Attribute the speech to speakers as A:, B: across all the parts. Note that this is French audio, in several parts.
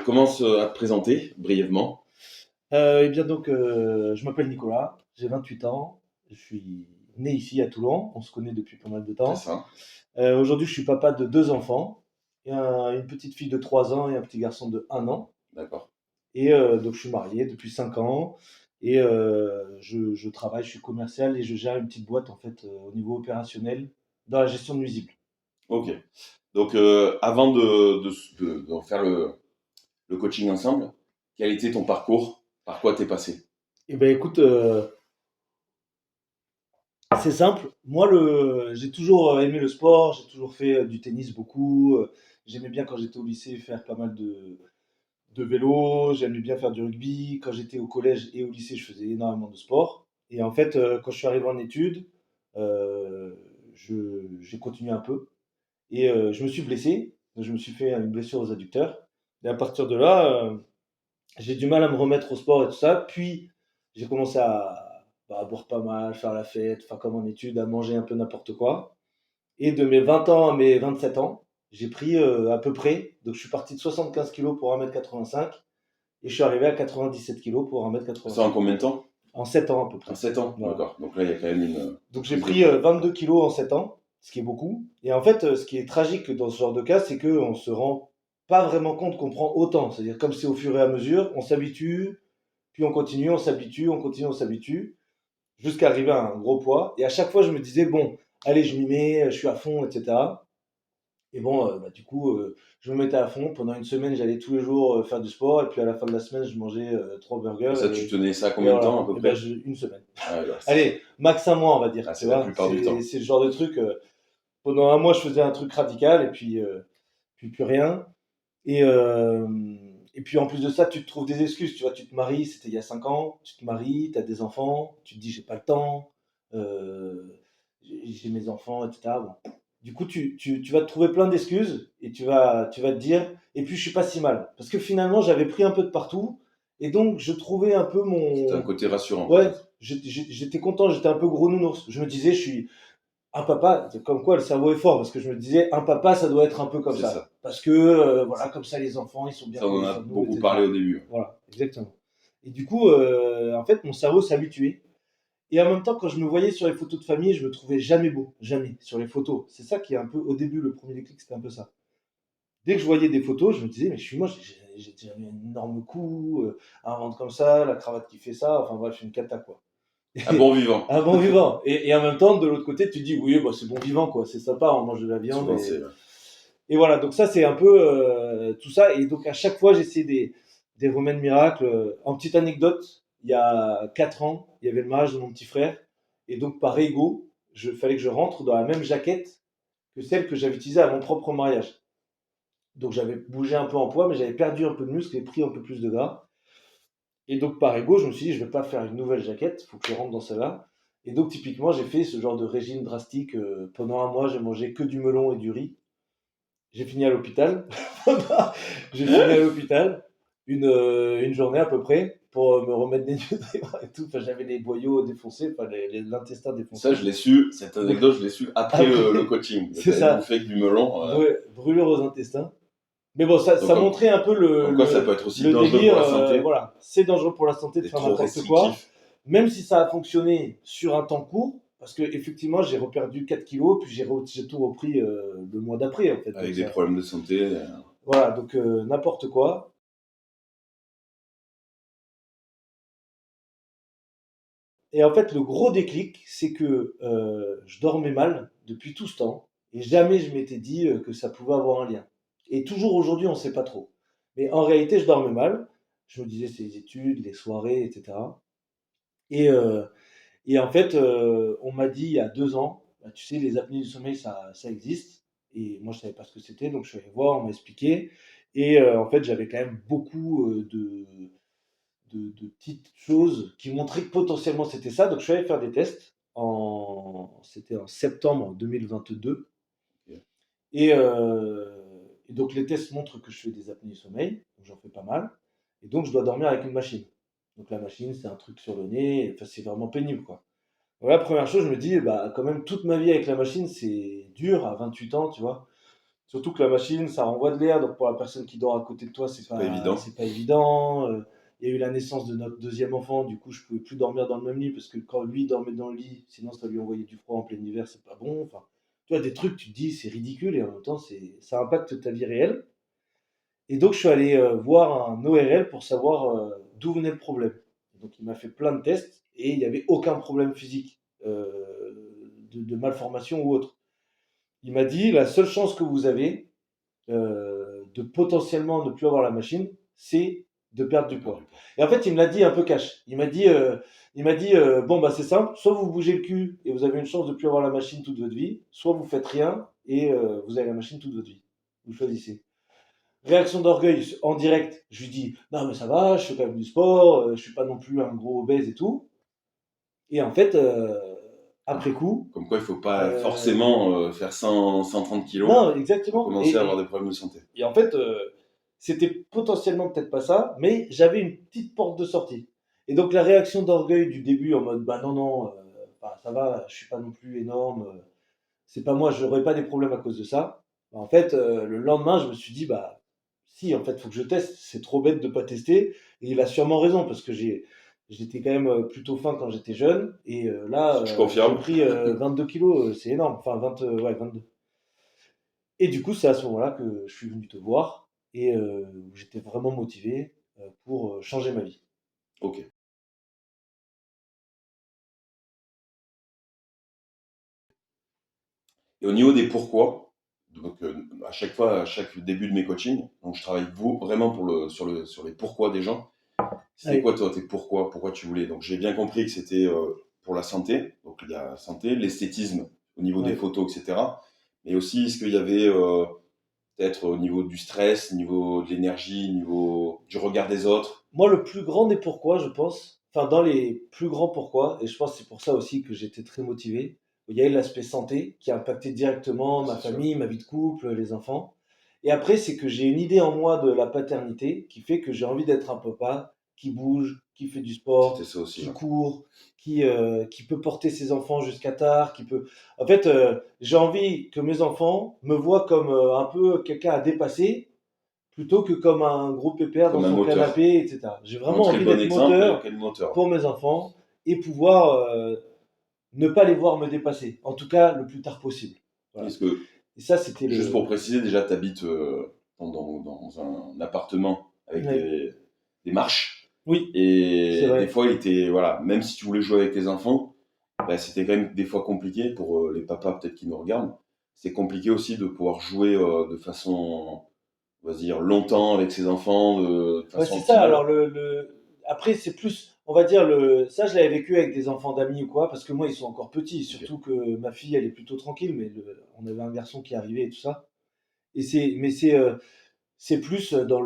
A: commence à te présenter brièvement.
B: Eh bien donc, je m'appelle Nicolas, j'ai 28 ans, je suis né ici à Toulon, on se connaît depuis pas mal de
A: C'est
B: temps.
A: ça.
B: Aujourd'hui, je suis papa de 2 enfants, une petite fille de 3 ans et un petit garçon de 1 an.
A: D'accord.
B: Et donc je suis marié depuis 5 ans et je travaille, je suis commercial et je gère une petite boîte en fait, au niveau opérationnel dans la gestion de nuisibles.
A: Ok. Donc, avant de faire le coaching ensemble, quel était ton parcours? Par quoi t'es passé?
B: Eh ben écoute, c'est simple. Moi, j'ai toujours aimé le sport, j'ai toujours fait du tennis beaucoup. J'aimais bien quand j'étais au lycée faire pas mal de vélo, j'aimais bien faire du rugby. Quand j'étais au collège et au lycée, je faisais énormément de sport. Et en fait, quand je suis arrivé en études, j'ai continué un peu. Et je me suis blessé. Je me suis fait une blessure aux adducteurs. Et à partir de là, j'ai du mal à me remettre au sport et tout ça. Puis, j'ai commencé à boire pas mal, faire la fête, enfin comme en études, à manger un peu n'importe quoi. Et de mes 20 ans à mes 27 ans, j'ai pris à peu près, donc je suis parti de 75 kilos pour 1m85 et je suis arrivé à 97 kilos pour
A: Ça en
B: 1m85.
A: combien de temps?
B: En 7 ans à peu
A: En
B: près.
A: 7 ans?
B: Voilà.
A: D'accord. Donc là, il y a quand même une
B: Donc j'ai
A: prise de
B: pris
A: poids.
B: 22 kilos en 7 ans, ce qui est beaucoup. Et en fait, ce qui est tragique dans ce genre de cas, c'est qu'on se rend pas vraiment compte qu'on prend autant. C'est-à-dire comme c'est au fur et à mesure, on s'habitue, puis on continue, on s'habitue, on continue, on s'habitue, jusqu'à arriver à un gros poids. Et à chaque fois, je me disais, bon, allez, je m'y mets, je suis à fond, etc. Et bon, du coup, je me mettais à fond. Pendant une semaine, j'allais tous les jours faire du sport. Et puis à la fin de la semaine, je mangeais 3 burgers.
A: Et ça, tu tenais ça
B: Et
A: combien de temps à
B: voilà,
A: peu
B: et ben,
A: près?
B: une semaine.
A: Ah, ouais,
B: Allez, max un mois, on va dire. Tu
A: c'est la
B: vois,
A: plupart du temps.
B: c'est le genre de truc. Pendant un mois, je faisais un truc radical. Et puis plus rien. Et, euh, et puis en plus de ça, tu te trouves des excuses. Tu vois, tu te maries, c'était il y a 5 ans. Tu te maries, tu as des enfants. Tu te dis, j'ai pas le temps. euh, j'ai mes enfants, etc. Bon. Du coup, tu vas te trouver plein d'excuses et tu vas te dire, et puis je suis pas si mal. Parce que finalement, j'avais pris un peu de partout. Et donc, je trouvais un peu
A: C'était un
B: mon.
A: côté rassurant,
B: Ouais,
A: peut-être.
B: j'étais content, j'étais un peu gros nounours. Je me disais, je suis un papa, c'est comme quoi le cerveau est fort, parce que je me disais, un papa, ça doit être un peu comme
A: C'est
B: ça.
A: ça.
B: Parce que, voilà, comme ça, les enfants, ils sont bien
A: Ça, on en a
B: conditionnés,
A: beaucoup parlé
B: etc.
A: au début.
B: Voilà, exactement. Et du coup, en fait, mon cerveau s'habituait. Et en même temps, quand je me voyais sur les photos de famille, je me trouvais jamais beau, jamais, sur les photos. C'est ça qui est un peu, au début, le premier déclic, c'était un peu ça. Dès que je voyais des photos, je me disais, mais je suis moi, j'ai déjà eu un énorme cou, un ventre comme ça, la cravate qui fait ça, enfin bref, je suis une cata, quoi.
A: Un bon vivant.
B: Un bon vivant. Et en même temps, de l'autre côté, tu te dis, oui, bah, c'est bon vivant, quoi. C'est sympa, on mange de la viande.
A: Souvent, c'est.
B: Et voilà, donc ça, c'est un peu tout ça. Et donc, à chaque fois, j'essaie des remèdes miracles. En petite anecdote, il y a 4 ans, il y avait le mariage de mon petit frère. Et donc, par ego, il fallait que je rentre dans la même jaquette que celle que j'avais utilisée à mon propre mariage. Donc, j'avais bougé un peu en poids, mais j'avais perdu un peu de muscle et pris un peu plus de gras. Et donc, par ego, je me suis dit, je ne vais pas faire une nouvelle jaquette, il faut que je rentre dans celle-là. Et donc, typiquement, j'ai fait ce genre de régime drastique. Pendant un mois, j'ai mangé que du melon et du riz. J'ai fini à l'hôpital. J'ai fini à l'hôpital une journée à peu près pour me remettre des nutriments et tout. Enfin, j'avais les boyaux défoncés, enfin, l'intestin
A: Ça,
B: défoncé.
A: je l'ai su, cette anecdote, je l'ai su après
B: Après,
A: le coaching.
B: c'est
A: T'avais
B: ça,
A: bouffé que du melon.
B: brûlure aux intestins. Mais bon, ça,
A: Donc,
B: ça montrait un peu
A: comme quoi, ça peut être aussi
B: le
A: dangereux pour
B: délire.
A: la santé
B: Voilà, c'est dangereux pour la santé de
A: d'être
B: faire
A: trop
B: n'importe quoi,
A: restrictif
B: même si ça a fonctionné sur un temps court. Parce que effectivement, j'ai reperdu 4 kilos, puis j'ai tout repris le mois d'après, en fait. Donc
A: avec des
B: ça,
A: problèmes de santé.
B: voilà, donc n'importe quoi. Et en fait, le gros déclic, c'est que je dormais mal depuis tout ce temps, et jamais je m'étais dit que ça pouvait avoir un lien. Et toujours aujourd'hui, on ne sait pas trop. Mais en réalité, je dormais mal. Je me disais, c'est les études, les soirées, etc. Et, euh, et en fait, on m'a dit il y a 2 ans, bah, tu sais, les apnées du sommeil, ça existe. Et moi, je ne savais pas ce que c'était, donc je suis allé voir, on m'a expliqué. Et en fait, j'avais quand même beaucoup de petites choses qui montraient que potentiellement c'était ça. Donc je suis allé faire des tests. C'était en septembre 2022.
A: Ok.
B: Et donc les tests montrent que je fais des apnées du sommeil. Donc j'en fais pas mal. Et donc je dois dormir avec une machine. Donc la machine, c'est un truc sur le nez. Enfin, c'est vraiment pénible, quoi. Voilà, première chose, je me dis, bah, quand même, toute ma vie avec la machine, c'est dur à 28 ans, tu vois. Surtout que la machine, ça renvoie de l'air, donc pour la personne qui dort à côté de toi,
A: Pas évident.
B: c'est pas évident. Il y a eu la naissance de notre deuxième enfant, du coup, je pouvais plus dormir dans le même lit parce que quand lui dormait dans le lit, sinon ça lui envoyait du froid en plein hiver, c'est pas bon. Enfin, tu vois, des trucs, tu te dis, c'est ridicule et en même temps, ça impacte ta vie réelle. Et donc, je suis allé voir un ORL pour savoir d'où venait le problème. Donc, il m'a fait plein de tests et il n'y avait aucun problème physique de malformation ou autre. Il m'a dit, la seule chance que vous avez de potentiellement ne plus avoir la machine, c'est de perdre du poids. Et en fait, il me l'a dit un peu cash. Il m'a dit, bon, bah c'est simple, soit vous bougez le cul et vous avez une chance de plus avoir la machine toute votre vie, soit vous faites rien et vous avez la machine toute votre vie. Vous choisissez. Réaction d'orgueil en direct, je lui dis non mais ça va, je fais quand même du sport, je suis pas non plus un gros obèse et tout. Et en fait, après coup,
A: Comme quoi, il faut pas
B: euh,
A: forcément faire 130 kilos
B: non
A: pour
B: exactement.
A: commencer à avoir des problèmes de santé.
B: Et en fait, c'était potentiellement peut-être pas ça, mais j'avais une petite porte de sortie. Et donc la réaction d'orgueil du début en mode bah non non, bah, ça va, je suis pas non plus énorme, c'est pas moi, j'aurais pas des problèmes à cause de ça. Bah, en fait, le lendemain, je me suis dit bah si, en fait, faut que je teste. C'est trop bête de pas tester. Et il a sûrement raison parce que j'étais quand même plutôt fin quand j'étais jeune. Et là,
A: Je
B: j'ai
A: confirme.
B: pris 22 kilos, c'est énorme. Enfin, 20, ouais, 22. Et du coup, c'est à ce moment-là que je suis venu te voir et où j'étais vraiment motivé pour changer ma vie.
A: Ok. Et au niveau des pourquoi, donc à chaque fois, à chaque début de mes coachings, donc je travaille vraiment sur les pourquoi des gens. C'était
B: Allez.
A: quoi toi tes pourquoi? Pourquoi tu voulais? Donc j'ai bien compris que c'était pour la santé, donc il y a la santé, l'esthétisme au niveau des
B: Ouais.
A: photos, etc. Mais aussi, est-ce qu'il y avait peut-être au niveau du stress, au niveau de l'énergie, au niveau du regard des autres?
B: Moi, le plus grand des pourquoi, je pense, enfin, dans les plus grands pourquoi, et je pense que c'est pour ça aussi que j'étais très motivé, il y a eu l'aspect santé qui a impacté directement ma
A: C'est sûr.
B: famille, ma vie de couple, les enfants. Et après, c'est que j'ai une idée en moi de la paternité qui fait que j'ai envie d'être un papa qui bouge, qui fait du
A: C'était
B: sport,
A: ça aussi,
B: qui
A: ouais.
B: court, qui peut porter ses enfants jusqu'à tard, qui peut. En fait, j'ai envie que mes enfants me voient comme un peu quelqu'un à dépasser plutôt que comme un gros pépère dans
A: Comme un
B: son
A: moteur.
B: canapé, etc. J'ai vraiment
A: Montrer le
B: envie
A: bon
B: d'être
A: exemple et
B: moteur
A: quel moteur.
B: pour mes enfants et pouvoir ne pas les voir me dépasser, en tout cas le plus tard possible. Voilà.
A: Est-ce que,
B: Et ça, c'était
A: juste pour
B: le.
A: préciser, déjà, tu habites dans un appartement avec
B: Ouais.
A: des marches.
B: Oui, c'est
A: Et des
B: vrai.
A: fois, il était, voilà, même si tu voulais jouer avec tes enfants, bah, c'était quand même des fois compliqué pour les papas peut-être qui nous regardent. C'est compliqué aussi de pouvoir jouer de façon, on va dire, longtemps avec ses enfants, de
B: Ouais,
A: façon
B: c'est ça. Alors,
A: optimale.
B: après, c'est plus, on va dire, ça, je l'avais vécu avec des enfants d'amis ou quoi, parce que moi, ils sont encore petits.
A: Ok.
B: Surtout que ma fille, elle est plutôt tranquille, mais on avait un garçon qui arrivait et tout ça. Mais c'est plus dans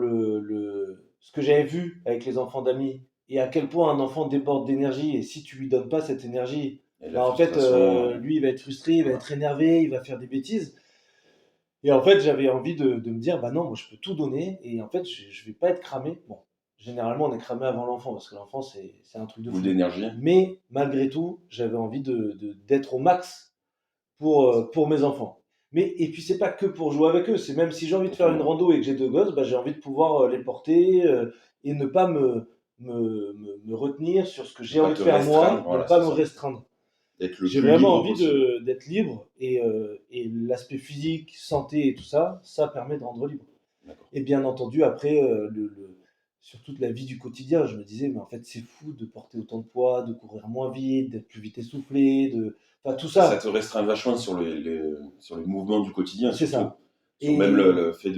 B: ce que j'avais vu avec les enfants d'amis et à quel point un enfant déborde d'énergie et si tu lui donnes pas cette énergie,
A: Et la
B: bah en fait,
A: frustration,
B: lui, il va être frustré, il va
A: voilà.
B: être énervé, il va faire des bêtises. Et en fait, j'avais envie de me dire, bah non, moi, je peux tout donner et en fait, je vais pas être cramé. Bon, généralement, on est cramé avant l'enfant parce que l'enfant, c'est un truc de
A: Boule
B: fou.
A: d'énergie.
B: Mais malgré tout, j'avais envie d'être au max pour mes enfants. Mais, et puis, c'est pas que pour jouer avec eux, c'est même si j'ai envie de faire une
A: Totalement.
B: rando et que j'ai deux gosses, bah, j'ai envie de pouvoir les porter et ne pas me retenir sur ce que
A: Ne
B: j'ai
A: pas
B: envie de
A: te
B: faire
A: restreindre,
B: moi, ne
A: voilà,
B: pas
A: c'est
B: me
A: ça.
B: restreindre.
A: D'être le
B: J'ai
A: plus
B: vraiment
A: libre
B: envie
A: possible.
B: d'être libre et l'aspect physique, santé et tout ça, ça permet de rendre libre.
A: D'accord.
B: Et bien entendu, après, sur toute la vie du quotidien, je me disais, mais en fait, c'est fou de porter autant de poids, de courir moins vite, d'être plus vite essoufflé, enfin tout
A: Et ça te
B: ça,
A: restreint vachement sur les mouvements du quotidien,
B: c'est
A: surtout.
B: ça.
A: Sur même
B: Et
A: le fait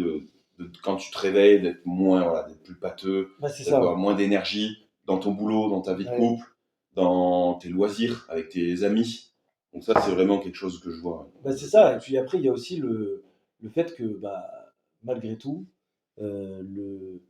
A: quand tu te réveilles, d'être moins, voilà, d'être plus pâteux,
B: bah, c'est ça,
A: d'avoir
B: ouais.
A: moins d'énergie dans ton boulot, dans ta vie de
B: Ouais.
A: couple, dans tes loisirs avec tes amis. Donc ça, c'est vraiment quelque chose que je vois,
B: Bah,
A: je
B: c'est
A: le vois
B: ça. Et
A: là-dessus.
B: puis après, il y a aussi le fait que, bah, malgré tout, euh, le,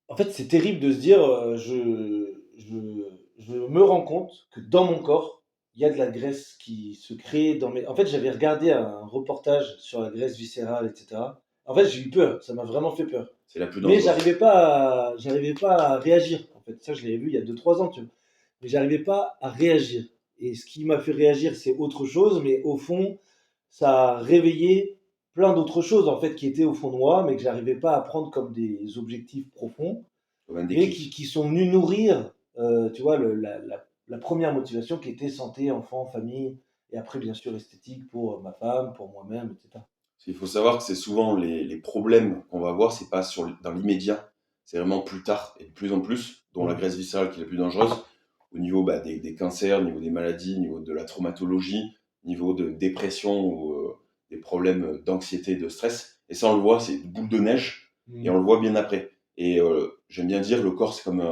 B: en fait, c'est terrible de se dire, je me rends compte que dans mon corps, il y a de la graisse qui se crée dans mes. En fait, j'avais regardé un reportage sur la graisse viscérale, etc. En fait, j'ai eu peur, ça m'a vraiment fait peur.
A: C'est la plus
B: Mais
A: dangereuse.
B: j'arrivais pas à réagir. En fait, ça, je l'avais vu il y a 2 3 ans, tu vois. Mais j'arrivais pas à réagir. Et ce qui m'a fait réagir, c'est autre chose, mais au fond, ça a réveillé plein d'autres choses en fait qui étaient au fond de moi, mais que j'arrivais pas à prendre comme des objectifs profonds,
A: Comme un
B: mais
A: déclic.
B: qui sont venus nourrir, tu vois, la première motivation qui était santé, enfant, famille, et après bien sûr esthétique pour ma femme, pour moi-même, etc.
A: Il faut savoir que c'est souvent les problèmes qu'on va avoir, c'est pas dans l'immédiat, c'est vraiment plus tard et de plus en plus, dont la
B: Mm.
A: graisse viscérale qui est la plus dangereuse, au niveau des cancers, au niveau des maladies, au niveau de la traumatologie, au niveau de dépression ou des problèmes d'anxiété, de stress. Et ça, on le voit, c'est une boule de neige et
B: Mm.
A: on le voit bien après. Et j'aime bien dire, le corps, c'est comme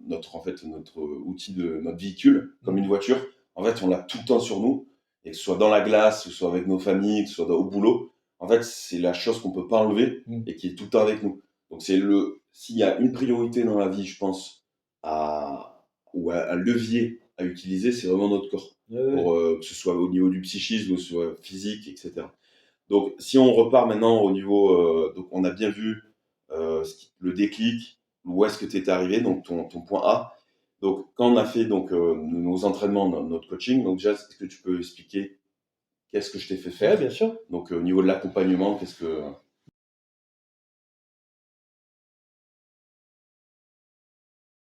A: notre outil de notre véhicule, comme une
B: Mm.
A: voiture. En fait, on l'a tout le temps sur nous, et que ce soit dans la glace, que ce soit avec nos familles, que ce soit au boulot. En fait, c'est la chose qu'on peut pas enlever
B: Mm.
A: et qui est tout le temps avec nous. Donc s'il y a une priorité dans la vie, je pense, ou un levier à utiliser, c'est vraiment notre corps.
B: Ouais, ouais.
A: Pour que ce soit au niveau du psychisme, ou que ce soit physique, etc. Donc, si on repart maintenant au niveau, donc on a bien vu le déclic, où est-ce que tu étais arrivé, donc ton point A. Donc, quand on a fait donc nos entraînements, notre coaching, donc déjà, est-ce que tu peux expliquer qu'est-ce que je t'ai fait
B: Ouais,
A: faire?
B: bien sûr.
A: Donc, au niveau de l'accompagnement, qu'est-ce que...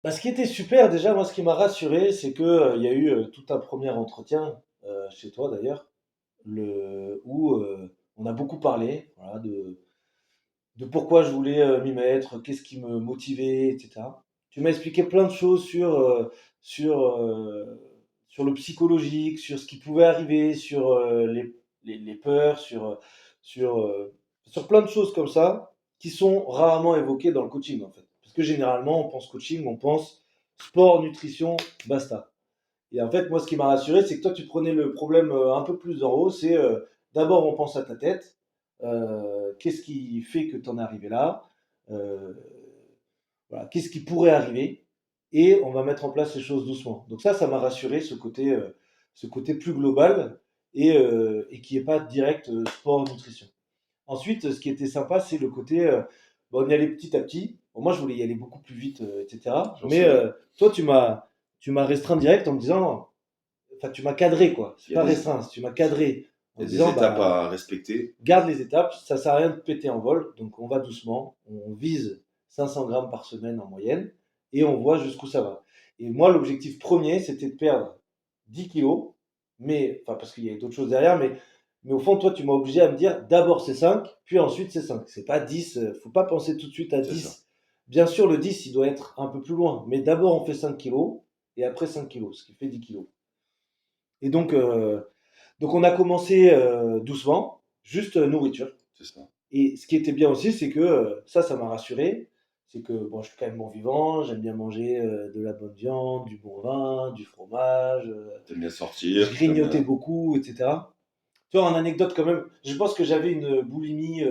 B: Bah, ce qui était super, déjà, moi, ce qui m'a rassuré, c'est que il y a eu tout un premier entretien chez toi d'ailleurs, où on a beaucoup parlé, voilà, de pourquoi je voulais m'y mettre, qu'est-ce qui me motivait, etc. Tu m'as expliqué plein de choses sur, sur le psychologique, sur ce qui pouvait arriver, sur les peurs, sur, sur plein de choses comme ça qui sont rarement évoquées dans le coaching en fait. Parce que généralement, on pense coaching, on pense sport, nutrition, basta. Et en fait, moi, ce qui m'a rassuré, c'est que toi, tu prenais le problème un peu plus en haut. C'est d'abord, on pense à ta tête. Qu'est-ce qui fait que tu en es arrivé là? Euh, voilà, qu'est-ce qui pourrait arriver? Et on va mettre en place les choses doucement. Donc ça m'a rassuré, ce côté plus global et qui n'est pas direct sport, nutrition. Ensuite, ce qui était sympa, c'est le côté, bon, on y allait petit à petit. Bon, moi, je voulais y aller beaucoup plus vite, etc.
A: J'en
B: Mais
A: sais bien.
B: toi, tu m'as restreint direct en me disant, enfin, tu m'as cadré, quoi. C'est
A: Il y a
B: pas
A: des,
B: restreint, tu m'as cadré en
A: il y a des
B: disant,
A: étapes
B: bah,
A: à respecter.
B: garde les étapes, ça sert à rien de péter en vol, donc on va doucement, on vise 500 grammes par semaine en moyenne, et on voit jusqu'où ça va. Et moi, l'objectif premier, c'était de perdre 10 kilos, mais, enfin, parce qu'il y avait d'autres choses derrière, mais au fond, toi, tu m'as obligé à me dire, d'abord c'est 5, puis ensuite c'est 5. C'est pas 10, faut pas penser tout de suite à
A: C'est ça.
B: 10. Bien sûr, le 10, il doit être un peu plus loin, mais d'abord on fait 5 kilos, et après 5 kilos, ce qui fait 10 kilos. Et donc on a commencé doucement, juste nourriture.
A: C'est ça.
B: Et ce qui était bien aussi, c'est que ça m'a rassuré. C'est que bon, je suis quand même bon vivant, j'aime bien manger de la bonne viande, du bon vin, du fromage.
A: T'aimes bien
B: Je
A: sortir, t'aimes
B: grignotais
A: bien
B: beaucoup, etc. Tu vois, en anecdote quand même, je pense que j'avais une boulimie,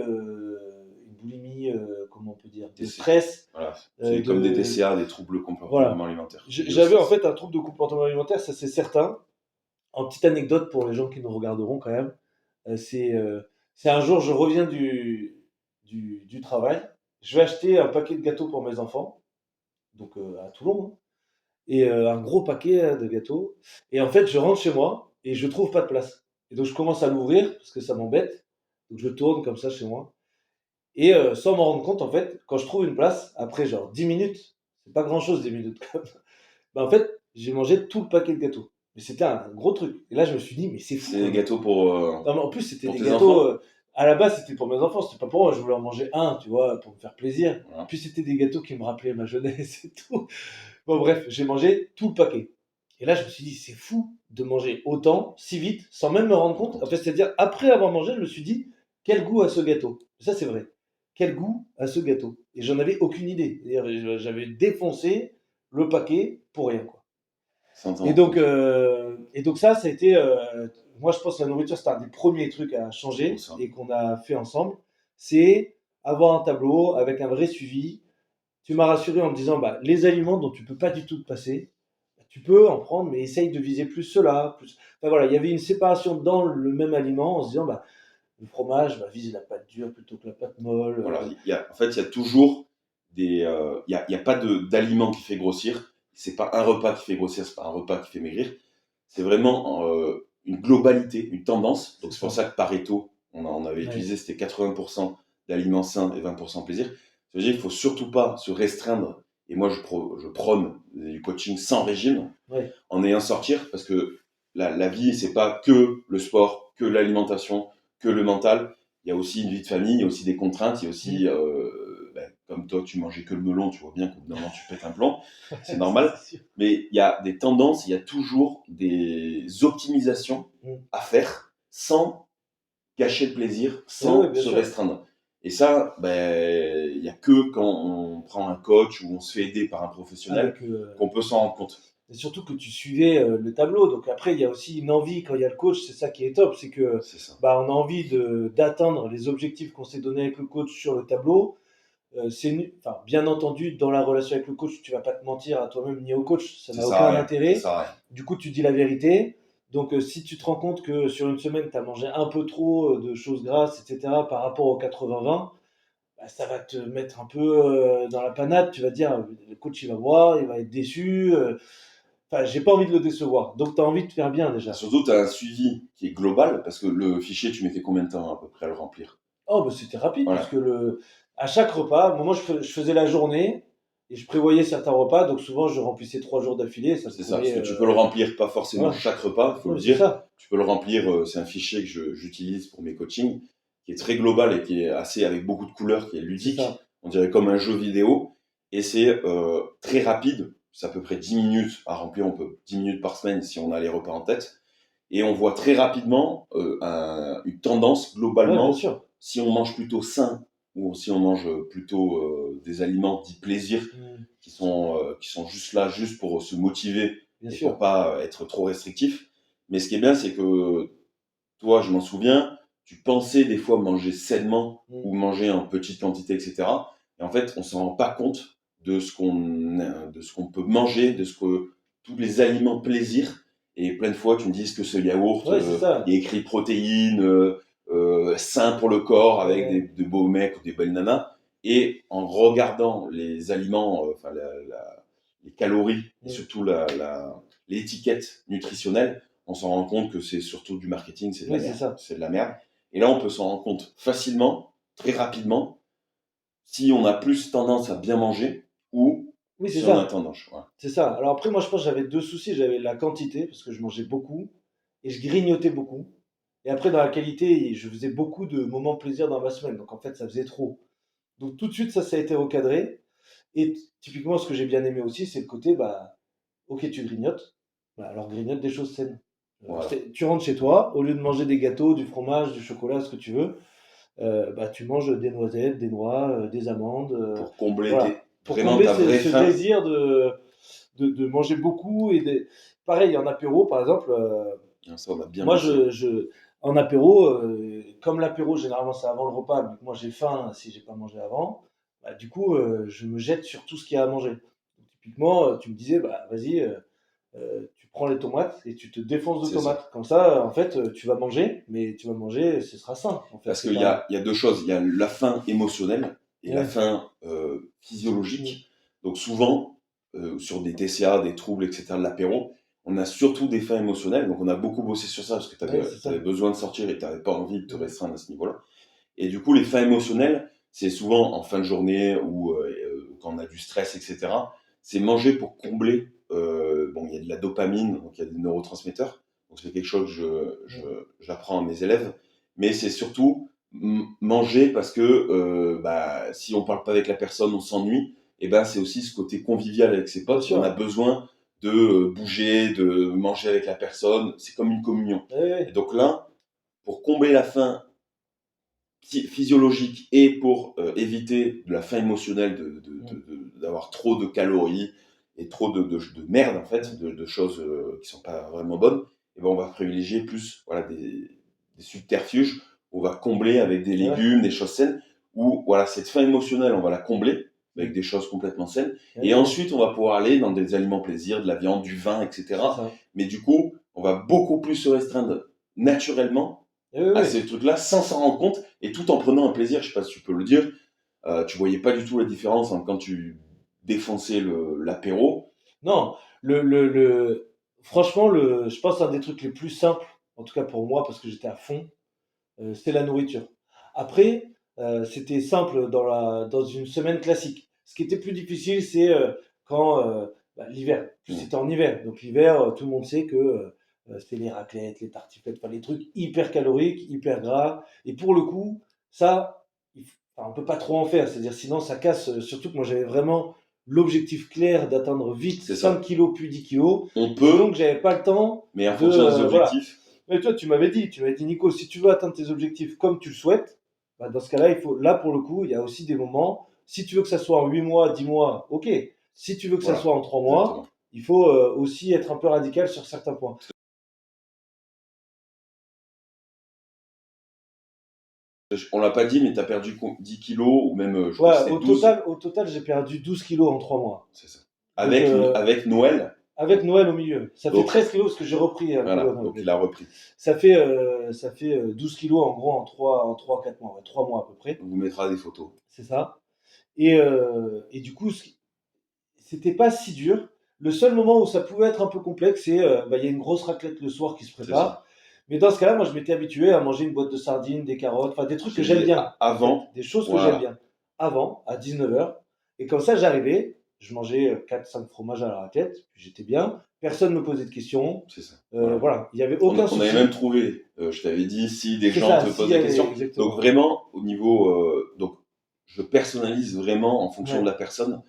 B: comment on peut dire, de
A: TC.
B: stress,
A: Voilà. C'est comme des
B: de
A: TCA, des troubles comportement
B: voilà.
A: alimentaires.
B: J'avais en fait un trouble de comportement alimentaire, ça c'est certain. En petite anecdote pour les gens qui nous regarderont quand même, euh, c'est euh, c'est un jour, je reviens du travail, je vais acheter un paquet de gâteaux pour mes enfants, donc à Toulon, hein, et un gros paquet de gâteaux. Et en fait, je rentre chez moi et je trouve pas de place. Et donc je commence à l'ouvrir parce que ça m'embête. Donc je tourne comme ça chez moi. Et sans m'en rendre compte, en fait, quand je trouve une place, après genre 10 minutes, c'est pas grand chose 10 minutes quand même, bah, en fait, j'ai mangé tout le paquet de gâteaux. Mais c'était un gros truc. Et là, je me suis dit, mais c'est fou
A: C'est
B: quand
A: des
B: même.
A: gâteaux
B: Non, mais en plus, c'était
A: pour
B: des
A: tes
B: gâteaux.
A: enfants.
B: À la base, c'était pour mes enfants, c'était pas pour moi. Je voulais en manger un, tu vois, pour me faire plaisir.
A: Voilà.
B: Puis c'était des gâteaux qui me rappelaient ma jeunesse et tout. Bon, bref, j'ai mangé tout le paquet. Et là, je me suis dit, c'est fou de manger autant, si vite, sans même me rendre compte. En fait, c'est-à-dire, après avoir mangé, je me suis dit, quel goût a ce gâteau? Ça, c'est vrai. Quel goût a ce gâteau? Et j'en avais aucune idée. C'est-à-dire, j'avais défoncé le paquet pour rien, quoi.
A: Sans t'en rendre compte.
B: Et donc ça a été, moi je pense que la nourriture c'est un des premiers trucs à
A: C'est beau
B: changer
A: ça.
B: et qu'on a fait ensemble, c'est avoir un tableau avec un vrai suivi. Tu m'as rassuré en me disant, bah, les aliments dont tu peux pas du tout te passer, tu peux en prendre, mais essaye de viser plus cela. Plus... Enfin, voilà, il y avait une séparation dans le même aliment en se disant, bah, le fromage, va viser la pâte dure plutôt que la pâte molle.
A: Voilà, en fait, il y a toujours il y a pas d'aliment qui fait grossir. C'est pas un repas qui fait grossir, c'est pas un repas qui fait maigrir. C'est vraiment une globalité, une tendance.
B: C'est
A: Donc c'est pour
B: ça.
A: ça que Pareto on avait
B: Ouais.
A: utilisé, c'était 80% d'aliments sains et 20% plaisir. Ça veut dire qu'il ne faut surtout pas se restreindre. Et moi, je prône du coaching sans régime
B: Ouais.
A: en ayant sortir parce que la vie, c'est pas que le sport, que l'alimentation, que le mental. Il y a aussi une vie de famille, il y a aussi des contraintes, il y a aussi, comme toi, tu mangeais que le melon, tu vois bien qu'au bout d'un moment, tu pètes un plomb, c'est
B: Ça, c'est
A: normal.
B: sûr.
A: Mais il y a des tendances, il y a toujours des optimisations
B: Mm.
A: à faire sans gâcher le plaisir,
B: Ouais, ouais,
A: sans
B: bien
A: se
B: sûr.
A: restreindre. Et ça, il n'y a que quand on prend un coach ou on se fait aider par un professionnel
B: Avec,
A: qu'on peut s'en rendre compte.
B: et surtout que tu suivais le tableau. Donc après, il y a aussi une envie quand il y a le coach. C'est ça qui est top, c'est que
A: C'est ça.
B: bah, on a envie d'atteindre les objectifs qu'on s'est donnés avec le coach sur le tableau. Enfin, bien entendu, dans la relation avec le coach, tu vas pas te mentir à toi-même ni au coach. Ça
A: Ça
B: n'a
A: sert à
B: aucun
A: rien. Ça
B: intérêt.
A: sert à rien.
B: Du coup, tu dis la vérité. Donc, si tu te rends compte que sur une semaine, tu as mangé un peu trop de choses grasses, etc., par rapport au 80-20, bah, ça va te mettre un peu dans la panade. Tu vas dire, le coach, il va voir, il va être déçu. Enfin, j'ai pas envie de le décevoir. Donc, tu as envie de faire bien déjà.
A: Surtout, tu as un suivi qui est global, parce que le fichier, tu mettais combien de temps à peu près à le remplir?
B: Oh, bah, c'était rapide, puisque
A: Voilà,
B: à chaque repas, moi, je faisais la journée et je prévoyais certains repas. Donc, souvent, je remplissais 3 jours d'affilée. Ça me
A: c'est ça. Parce
B: prenait.
A: que tu peux le remplir pas forcément
B: Voilà.
A: chaque repas, il faut
B: Ouais,
A: le
B: c'est
A: dire.
B: ça.
A: Tu peux le remplir, c'est un fichier que j'utilise pour mes coachings, qui est très global et qui est assez avec beaucoup de couleurs, qui est
B: C'est
A: ludique.
B: ça.
A: On dirait comme un jeu vidéo. Et c'est très rapide. C'est à peu près 10 minutes à remplir. On peut 10 minutes par semaine si on a les repas en tête. Et on voit très rapidement une tendance
B: Ouais, bien
A: globalement.
B: sûr.
A: Si on mange plutôt sain ou si on mange plutôt des aliments dits plaisir
B: Mm,
A: qui sont juste là, juste pour se motiver
B: bien
A: et pour
B: sûr.
A: pas être trop restrictif. Mais ce qui est bien, c'est que toi, je m'en souviens, tu pensais des fois manger sainement
B: Mm.
A: ou manger en petite quantité, etc. Et en fait, on s'en rend pas compte de ce qu'on peut manger, de ce que tous les aliments plaisir. Et plein de fois, tu me dis que ce yaourt,
B: Ouais, c'est
A: il y
B: ça.
A: a écrit protéines, sain pour le corps avec
B: Ouais,
A: de beaux mecs ou des belles nanas. Et en regardant les aliments, enfin les calories et
B: mm.
A: surtout l'étiquette nutritionnelle, on s'en rend compte que c'est surtout du marketing, c'est de la
B: Oui, c'est
A: merde.
B: ça.
A: C'est de la merde. Et là, on peut s'en rendre compte facilement, très rapidement, si on a plus tendance à bien manger ou
B: Oui, c'est
A: si on a
B: ça.
A: tendance. Voilà.
B: C'est ça. Alors après, moi, je pense que j'avais deux soucis. J'avais la quantité, parce que je mangeais beaucoup, et je grignotais beaucoup. Et après, dans la qualité, je faisais beaucoup de moments plaisir dans ma semaine. Donc en fait, ça faisait trop. Donc tout de suite, ça a été recadré. Et typiquement, ce que j'ai bien aimé aussi, c'est le côté, bah, ok, tu grignotes, bah, alors grignote des choses saines.
A: Voilà.
B: Tu rentres chez toi, au lieu de manger des gâteaux, du fromage, du chocolat, ce que tu veux, bah, tu manges des noisettes, des noix, des amandes,
A: Pour combler
B: voilà. Pour
A: vraiment
B: combler
A: ta vraie
B: ce
A: faim,
B: désir de manger beaucoup. Pareil, en apéro, par exemple,
A: ça on a bien
B: moi,
A: bossé.
B: en apéro, comme l'apéro, généralement, c'est avant le repas, mais que moi j'ai faim si j'ai pas mangé avant, bah, du coup, je me jette sur tout ce qu'il y a à manger. Donc, typiquement, tu me disais, bah, vas-y, tu prends les tomates et tu te défonces de
A: C'est ça.
B: tomates. Comme ça, en fait, tu vas manger, mais tu vas manger, ce sera sain. En fait,
A: Parce
B: c'est
A: qu'il y a,
B: pas.
A: il y a deux choses. Il y a la faim émotionnelle et la
B: Ouais.
A: faim
B: Mm.
A: physiologique. Donc souvent, sur des TCA, des troubles, etc., de l'apéro, on a surtout des faims émotionnelles. Donc on a beaucoup bossé sur ça parce que tu
B: Ouais, c'est
A: avais
B: ça.
A: besoin de sortir et tu n'avais pas envie de te
B: Mm.
A: restreindre à ce niveau-là. Et du coup, les faims émotionnelles, c'est souvent en fin de journée ou quand on a du stress, etc. C'est manger pour combler. Bon, il y a de la dopamine, donc il y a des neurotransmetteurs. Donc c'est quelque chose que
B: Mm.
A: j'apprends à mes élèves. Mais c'est surtout manger parce que bah, si on parle pas avec la personne, on s'ennuie. Et ben c'est aussi ce côté convivial avec ses
B: Bien
A: potes. Et on a
B: sûr.
A: besoin de bouger, de manger avec la personne. C'est comme une communion.
B: Ouais, ouais,
A: Et
B: ouais.
A: donc là, pour combler la faim physiologique et pour éviter de la faim émotionnelle
B: Mm.
A: d'avoir trop de calories et trop de merde en fait,
B: Mm.
A: de choses qui sont pas vraiment bonnes, et ben on va privilégier plus voilà, des subterfuges. On va combler avec des
B: Ouais.
A: légumes, des choses saines, où voilà, cette faim émotionnelle, on va la combler avec
B: Mm.
A: des choses complètement saines.
B: Ouais,
A: Et
B: ouais,
A: ensuite, on va pouvoir aller dans des aliments plaisir, de la viande, du vin,
B: c'est
A: etc.
B: ça.
A: Mais du coup, on va beaucoup plus se restreindre naturellement
B: Ouais, ouais,
A: à
B: ouais.
A: ces trucs-là sans s'en rendre compte et tout en prenant un plaisir. Je sais pas si tu peux le dire. Tu voyais pas du tout la différence quand tu défonçais l'apéro.
B: Non, franchement, je pense un des trucs les plus simples, en tout cas pour moi, parce que j'étais à fond, c'est la nourriture. Après, c'était simple dans une semaine classique. Ce qui était plus difficile, c'est quand l'hiver. C'était en hiver. Donc l'hiver, tout le monde sait que c'est les raclettes, les tartiflettes, enfin, les trucs hyper caloriques, hyper gras. Et pour le coup, ça, on peut pas trop en faire. C'est-à-dire sinon ça casse. Surtout que moi j'avais vraiment l'objectif clair d'atteindre vite
A: C'est
B: 5
A: ça.
B: kilos puis 10 kilos.
A: On
B: Et
A: peut,
B: donc j'avais pas le temps
A: mais en
B: de
A: fonction des
B: voilà.
A: objectifs,
B: Mais toi, tu m'avais dit, Nico, si tu veux atteindre tes objectifs comme tu le souhaites, bah, dans ce cas-là, là, pour le coup, il y a aussi des moments, si tu veux que ça soit en 8 mois, 10 mois, ok. Si tu veux que ça
A: voilà,
B: soit en 3 mois,
A: exactement.
B: il faut aussi être un peu radical sur certains points.
A: On l'a pas dit, mais tu as perdu 10 kilos, ou même, je crois
B: Ouais,
A: que c'est
B: au
A: 12.
B: total, au total, j'ai perdu 12 kilos en 3 mois.
A: C'est ça.
B: Donc,
A: Avec Noël,
B: avec Noël au milieu. Ça fait
A: Donc,
B: 13 kilos parce que j'ai repris un peu.
A: voilà, donc il a repris.
B: Ça fait 12 kilos en gros en 3-4 mois. Ouais, 3 mois à peu près.
A: On vous mettra des photos.
B: C'est ça. Et du coup, c'était pas si dur. Le seul moment où ça pouvait être un peu complexe, c'est il y a une grosse raclette le soir qui se
A: C'est
B: prépare.
A: ça.
B: Mais dans ce cas-là, moi, je m'étais habitué à manger une boîte de sardines, des carottes, enfin des trucs que
A: Je
B: j'aime
A: disais,
B: bien.
A: avant,
B: En fait, des choses que
A: voilà.
B: j'aime bien. Avant, à 19h. Et comme ça, j'arrivais, je mangeais 4-5 fromages à la raclette, puis j'étais bien. Personne ne me posait de questions.
A: C'est ça.
B: Voilà, il n'y avait
A: On
B: aucun souci.
A: avait même trouvé, je t'avais dit, si des
B: C'est
A: gens
B: ça,
A: te
B: s'il
A: posent
B: y
A: des
B: avait-
A: questions.
B: exactement.
A: Donc vraiment, au niveau, donc je personnalise vraiment en fonction
B: Ouais.
A: de la personne.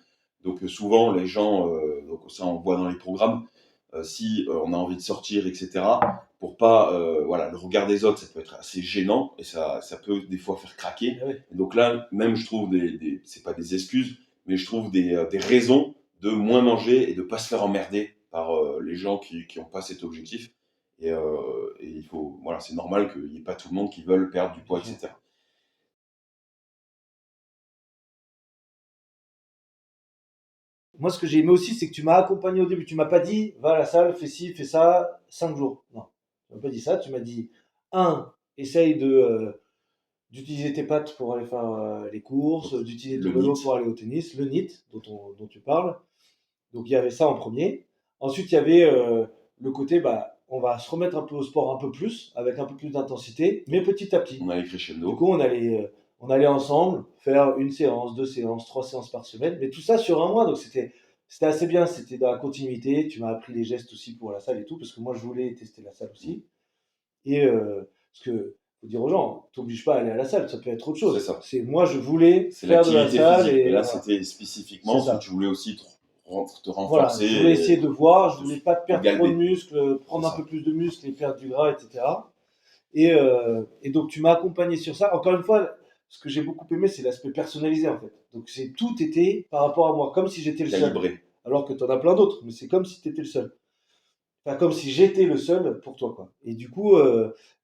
A: Donc souvent, les gens, donc ça on le voit dans les programmes, si on a envie de sortir, etc., pour pas, voilà, le regard des autres, ça peut être assez gênant et ça peut des fois faire craquer.
B: Ah ouais.
A: Et donc là, même je trouve c'est pas des excuses, mais je trouve des raisons de moins manger et de pas se faire emmerder par les gens qui ont pas cet objectif. Et il faut, voilà, c'est normal qu'il n'y ait pas tout le monde qui veulent perdre du poids,
B: Bien sûr.
A: etc.
B: Moi, ce que j'ai aimé aussi, c'est que tu m'as accompagné au début. Tu m'as pas dit, va à la salle, fais ci, fais ça, 5 jours. Non, tu m'as pas dit ça. Tu m'as dit, essaye d'utiliser tes pattes pour aller faire les courses,
A: Donc,
B: d'utiliser
A: le
B: ton vélo
A: NEAT.
B: pour aller au tennis, le NEAT dont tu parles. Donc il y avait ça en premier. Ensuite, il y avait le côté, on va se remettre un peu au sport un peu plus, avec un peu plus d'intensité, mais petit à petit.
A: On allait
B: Du
A: crescendo.
B: coup, on allait ensemble faire une séance, 2 séances, 3 séances par semaine, mais tout ça sur un mois. Donc c'était assez bien, c'était dans la continuité. Tu m'as appris les gestes aussi pour la salle et tout, parce que moi je voulais tester la salle aussi. Et parce que faut dire aux gens, t'obliges pas à aller à la salle, ça peut être autre chose.
A: C'est ça.
B: C'est moi je voulais
A: C'est
B: faire de la
A: l'activité
B: salle
A: physique.
B: et
A: Et là,
B: voilà.
A: c'était spécifiquement
B: C'est
A: ce
B: ça.
A: que tu voulais aussi te
B: Voilà,
A: renforcer.
B: je voulais essayer de voir, je voulais pas perdre trop de
A: galber.
B: muscles, prendre
A: C'est
B: un
A: ça.
B: peu plus de muscles et perdre du gras, etc. Et donc tu m'as accompagné sur ça. Encore une fois, ce que j'ai beaucoup aimé, c'est l'aspect personnalisé en fait. Donc tout était par rapport à moi, comme si j'étais le seul.
A: Calibré.
B: Alors que tu en as plein d'autres, mais c'est comme si tu étais le seul. Enfin, comme si j'étais le seul pour toi, quoi. Et du coup,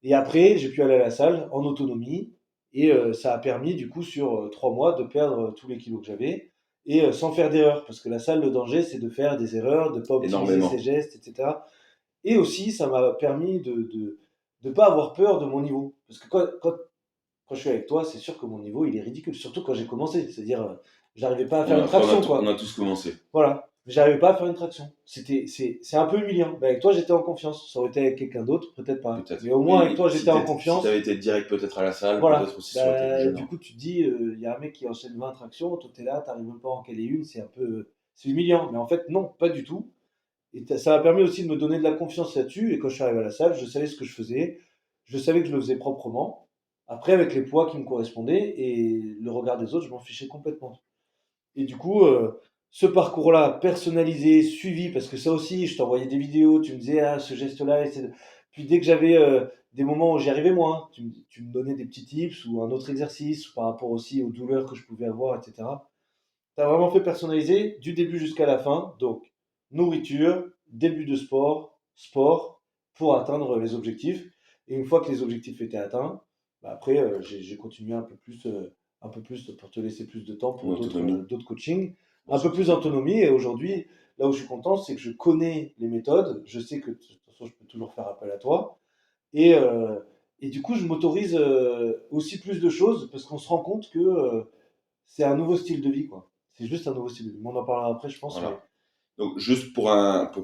B: et après, j'ai pu aller à la salle en autonomie. Et ça a permis, du coup, sur 3 mois, de perdre tous les kilos que j'avais. Et sans faire d'erreurs. Parce que la salle, le danger, c'est de faire des erreurs, de ne pas optimiser
A: Énormément.
B: ses gestes, etc. Et aussi, ça m'a permis de pas avoir peur de mon niveau. Parce que quand je suis avec toi, c'est sûr que mon niveau, il est ridicule. Surtout quand j'ai commencé. C'est-à-dire, j'arrivais pas à faire une traction, quoi.
A: On a tous commencé.
B: Voilà. J'arrivais pas à faire une traction. C'est un peu humiliant. Mais avec toi, j'étais en confiance. Ça aurait été avec quelqu'un d'autre, peut-être pas.
A: Peut-être.
B: Mais au moins, avec toi,
A: si
B: j'étais en
A: Si
B: confiance.
A: tu avais été direct peut-être à la salle,
B: Voilà.
A: peut-être aussi ça aurait été plus gênant.
B: Du coup, tu te dis, il y a un mec qui enchaîne 20 tractions, toi, t'es là, t'arrives même pas à en caler une, c'est humiliant. Mais en fait, non, pas du tout. Et ça m'a permis aussi de me donner de la confiance là-dessus. Et quand je suis arrivé à la salle, je savais ce que je faisais. Je savais que je le faisais proprement. Après, avec les poids qui me correspondaient et le regard des autres, je m'en fichais complètement. Et du coup, ce parcours-là, personnalisé, suivi, parce que ça aussi, je t'envoyais des vidéos, tu me disais, ah, ce geste-là, puis dès que j'avais des moments où j'y arrivais moins, tu me donnais des petits tips ou un autre exercice par rapport aussi aux douleurs que je pouvais avoir, etc. Tu as vraiment fait personnaliser du début jusqu'à la fin. Donc, nourriture, début de sport, pour atteindre les objectifs. Et une fois que les objectifs étaient atteints, après, j'ai continué un peu plus pour te laisser plus de temps pour d'autres coachings. Un peu plus d'autonomie. Et aujourd'hui, là où je suis content, c'est que je connais les méthodes. Je sais que de toute façon, je peux toujours faire appel à toi. Et, euh, et du coup, je m'autorise aussi plus de choses parce qu'on se rend compte que c'est un nouveau style de vie, quoi. C'est juste un nouveau style de vie. On en parlera après, je pense.
A: Voilà.
B: Mais
A: Donc, juste pour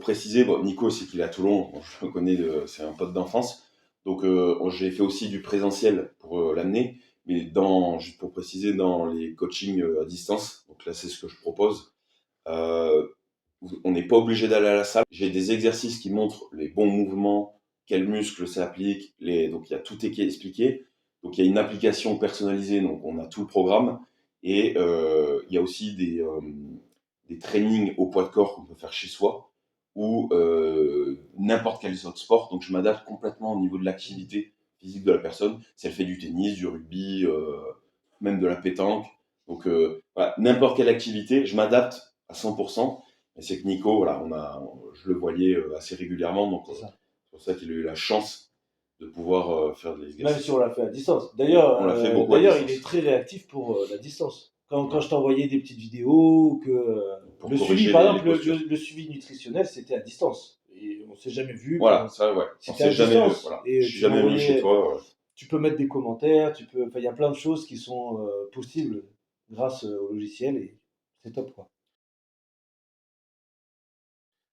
A: préciser, bon, Nico, c'est qu'il est à Toulon. Bon, je le connais, c'est un pote d'enfance. Donc, j'ai fait aussi du présentiel pour l'amener, mais juste pour préciser, dans les coachings à distance. Donc là, c'est ce que je propose. Euh, on n'est pas obligé d'aller à la salle. J'ai des exercices qui montrent les bons mouvements, quels muscles s'appliquent, donc il y a tout qui est expliqué. Donc il y a une application personnalisée, donc on a tout le programme. Et il y a aussi des trainings au poids de corps qu'on peut faire chez soi ou n'importe quel autre sport. Donc je m'adapte complètement au niveau de l'activité physique de la personne. Si elle fait du tennis, du rugby, même de la pétanque. Donc voilà, n'importe quelle activité, je m'adapte à 100%. Et c'est que Nico, voilà, je le voyais assez régulièrement, donc
B: C'est
A: c'est
B: ça.
A: pour ça qu'il a eu la chance de pouvoir faire des
B: Même si
A: exercices.
B: on l'a fait à distance. D'ailleurs,
A: On l'a fait beaucoup à
B: d'ailleurs, il est
A: distance
B: très réactif pour la distance. Quand
A: voilà,
B: je t'envoyais des petites vidéos, ou que
A: pour
B: le suivi,
A: corriger
B: par
A: les
B: exemple,
A: postures.
B: le suivi nutritionnel, c'était à distance. Et on s'est jamais vu.
A: Voilà, ça, ouais. On
B: C'était
A: s'est
B: à
A: jamais vu.
B: distance.
A: Voilà. Je
B: Et
A: suis
B: tu
A: jamais venu chez
B: m'envoyais,
A: toi.
B: tu peux mettre des commentaires, enfin, il y a plein de choses qui sont possibles grâce au logiciel et c'est top, quoi.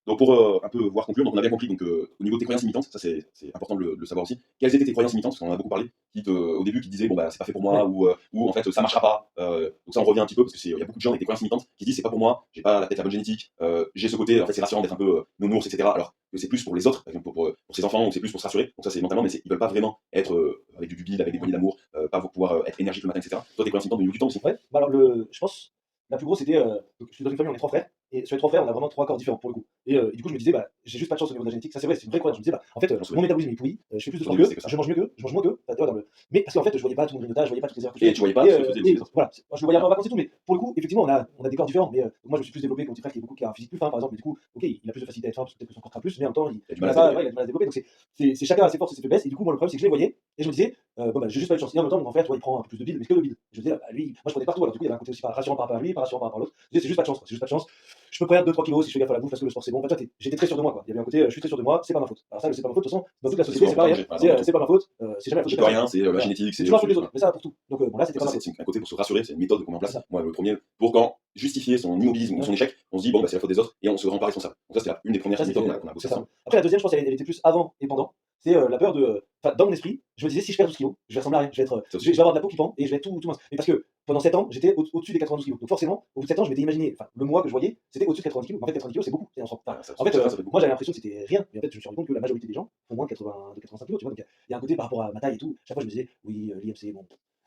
A: Donc pour un peu voir conclure, donc on a bien compris donc au niveau de tes croyances limitantes, ça c'est important de le savoir aussi. Quelles étaient tes croyances limitantes? Parce qu'on en a beaucoup parlé, au début qui te disaient bon bah c'est pas fait pour moi
B: Ouais,
A: ou en fait ça marchera pas. Donc ça on revient un petit peu parce que il y a beaucoup de gens avec des croyances limitantes qui disent c'est pas pour moi, j'ai pas peut-être la bonne génétique, j'ai ce côté en fait c'est rassurant d'être un peu nounours etc. Alors que c'est plus pour les autres, par exemple pour ses enfants ou c'est plus pour se rassurer. Donc ça c'est mentalement mais ils veulent pas vraiment être avec du bile, avec des poignées d'amour, pas pouvoir être énergique le matin etc. Toi tes croyances limitantes au niveau du temps aussi.
B: ouais. Bah alors, je pense, la plus grosse, c'était. Donc, je suis dans une famille, on est trois frères. Et sur les trois frères, on a vraiment trois corps différents pour le coup. Et du coup, je me disais, bah, j'ai juste pas de chance au niveau de la génétique. Ça, c'est vrai, c'est une vraie croyance. Je me disais, bah, en fait,
A: On se
B: mon
A: dit.
B: métabolisme est pourri, je fais plus de
A: Au
B: sport
A: début
B: qu'eux,
A: c'était que ça.
B: je mange mieux qu'eux, je mange moins qu'eux. Enfin, tu vois, mais parce qu'en fait, je voyais pas tout mon grignotage, je voyais pas toutes les erreurs que je
A: Et
B: faisais.
A: tu voyais pas ce que faisaient aussi les autres.
B: Voilà, moi, je le voyais un peu en vacances et tout, mais pour le coup, effectivement, on a des corps différents. Mais moi, je me suis plus développé que mon petit frère qui a un physique plus fin, par exemple. Mais du coup, ok, il a plus de facilité à être fin parce que peut-être que son corps sera plus, mais en même temps,
A: Il y a du
B: il
A: mal à
B: a
A: se
B: pas,
A: développer.
B: ouais, il a du mal à se développer. Donc, c'est chacun a ses forces et ses faiblesses. Et du coup, moi, le problème, c'est que je les voyais et je me disais, bon, bah, j'ai juste pas eu de chance. Et en même temps, mon grand frère, tu vois, il prend un peu plus de bide, mais que le bide. Je me disais, bah, lui, moi, je prenais partout. Alors, du coup, il y avait un côté aussi rassurant par rapport à lui, pas rassurant par rapport à l'autre. Je me disais, c'est juste pas de chance, quoi, c'est juste pas de chance. Je peux perdre 2-3 kilos si je fais gaffe à la bouffe parce que le sport c'est bon. Enfin, toi, j'étais très sûr de moi, quoi. Il y avait un côté, je suis très sûr de moi, c'est pas ma faute. Alors ça, c'est pas ma faute. De toute façon, dans toute la
A: C'est
B: société,
A: souvent
B: c'est
A: pas
B: pareil, hein.
A: obligé. Voilà, dans
B: C'est pas ma faute. C'est jamais la faute
A: je
B: de
A: peux
B: personne.
A: rien, c'est la
B: Voilà.
A: génétique,
B: C'est
A: c'est
B: toujours la faute
A: au-dessus.
B: des autres.
A: Voilà.
B: Mais ça va pour tout. Donc bon, là, c'était pas
A: Ça,
B: ma faute.
A: c'est un côté pour se rassurer, c'est une méthode qu'on met en
B: C'est
A: place.
B: ça.
A: Moi, le premier, pour quand justifier son immobilisme ou
B: Ouais.
A: son échec, on se dit, bon, bah, c'est la faute des autres et on se rend pas responsable. Donc, ça, c'était une des premières
B: Ça,
A: méthodes
B: c'était,
A: qu'on a bossé
B: c'est ça.
A: ensemble.
B: Après, la deuxième, je pense, elle était plus avant et pendant. C'est la peur de. Enfin, dans mon esprit, je me disais, si je perds 12 kilos, je vais ressembler à rien.
A: Ça aussi.
B: Je vais avoir de la peau qui pend et je vais être tout mince. Mais parce que pendant 7 ans, j'étais au-dessus des 92 kilos. Donc forcément, au bout de 7 ans, je m'étais imaginé, enfin, le mois que je voyais, c'était au-dessus de 90 kilos. En fait, 90 kilos, c'est beaucoup. En fait,
A: Sur ça fait beaucoup.
B: moi, j'avais l'impression que c'était rien. Mais en fait, je me suis rendu compte que la majorité des gens font moins de 80, de 85 kilos. Tu vois, donc il y a un côté par rapport à ma taille et tout. Chaque fois, je me disais, oui, l'IMC, bon,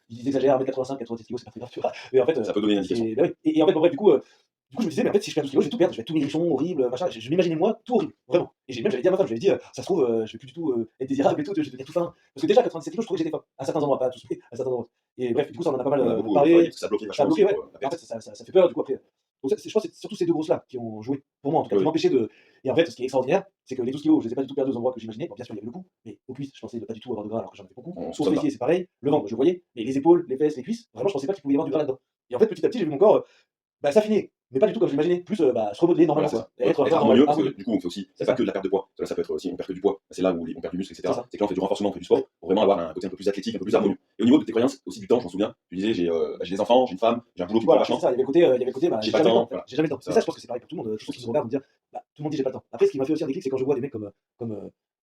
B: ils exagèrent, 1m85, 90 kilos, c'est pas très grave, tu vois. Mais en fait,
A: Ça peut donner une indication.
B: bah oui. Et en fait, bon, bref, du coup, je me disais, mais en fait, si je perds 12 kilos, je vais tout perdre, je vais être tout maigrichon, horrible, machin. Je m'imaginais moi tout horrible, vraiment. Et j'avais dit à ma femme, je lui avais dit, ça se trouve, je vais plus du tout être désirable et tout, je vais devenir tout fin. Parce que déjà, à 97 kilos, je trouvais que j'étais fin. À certains endroits, pas à tous, mais à certains endroits. Et bref, du coup, ça, on en a pas mal
A: On a beaucoup travaillé
B: parlé.
A: parce que ça bloquait
B: Ça a
A: vachement
B: bloqué,
A: aussi
B: ouais.
A: pour la
B: En fait,
A: perte.
B: ça fait peur, du coup, après. Donc, je pense que c'est surtout ces deux grosses-là qui ont joué, pour moi en tout cas, qui
A: Oui.
B: m'empêchaient de. Et en fait, ce qui est extraordinaire, c'est que les 12 kilos, je les ai pas du tout perdus aux endroits que j'imaginais. Bon, bien sûr, il y avait le cou, mais aux cuisses, je pensais ne pas du tout avoir de gras alors que j'en avais beaucoup.
A: On
B: Aux
A: soupçonne pas.
B: fessiers, c'est pareil. Le ventre, je le voyais. Mais les épaules, les fesses, les cuisses, vraiment, je pensais pas qu'il pouvait y avoir du gras là-dedans. Et en fait, petit à petit, j'ai vu mon corps bah, s'affiner, mais pas du tout comme je l'imaginais, plus bah, se remodeler
A: Voilà,
B: normalement,
A: c'est ça.
B: quoi. Être
A: Être
B: vraiment
A: harmonieux, parce que
B: harmonieux.
A: du coup, on fait aussi,
B: C'est
A: c'est pas
B: ça,
A: que de la perte de poids. Ça peut être aussi, on perd que du poids. C'est là où on perd du muscle,
B: c'est
A: etc.
B: ça.
A: C'est que là, on fait du renforcement, on fait du sport pour vraiment avoir un côté un peu plus athlétique, un peu plus harmonieux. Et au niveau de tes croyances, aussi du temps, je m'en souviens, tu disais, j'ai des enfants, j'ai une femme, j'ai un boulot qui me prend
B: Voilà, c'est
A: vachement,
B: ça. Il y avait le côté, bah,
A: j'ai
B: j'ai
A: pas le
B: jamais le temps,
A: temps.
B: en fait.
A: Voilà.
B: J'ai jamais le temps. Mais ça,
A: Ça,
B: je pense que c'est pareil pour tout le monde.
A: je
B: Tous ceux
A: pense
B: qui
A: que
B: nous
A: c'est ça.
B: regardent vont dire, bah, tout le monde dit j'ai pas le temps. Après, ce qui m'a fait aussi un déclic, c'est quand je vois des mecs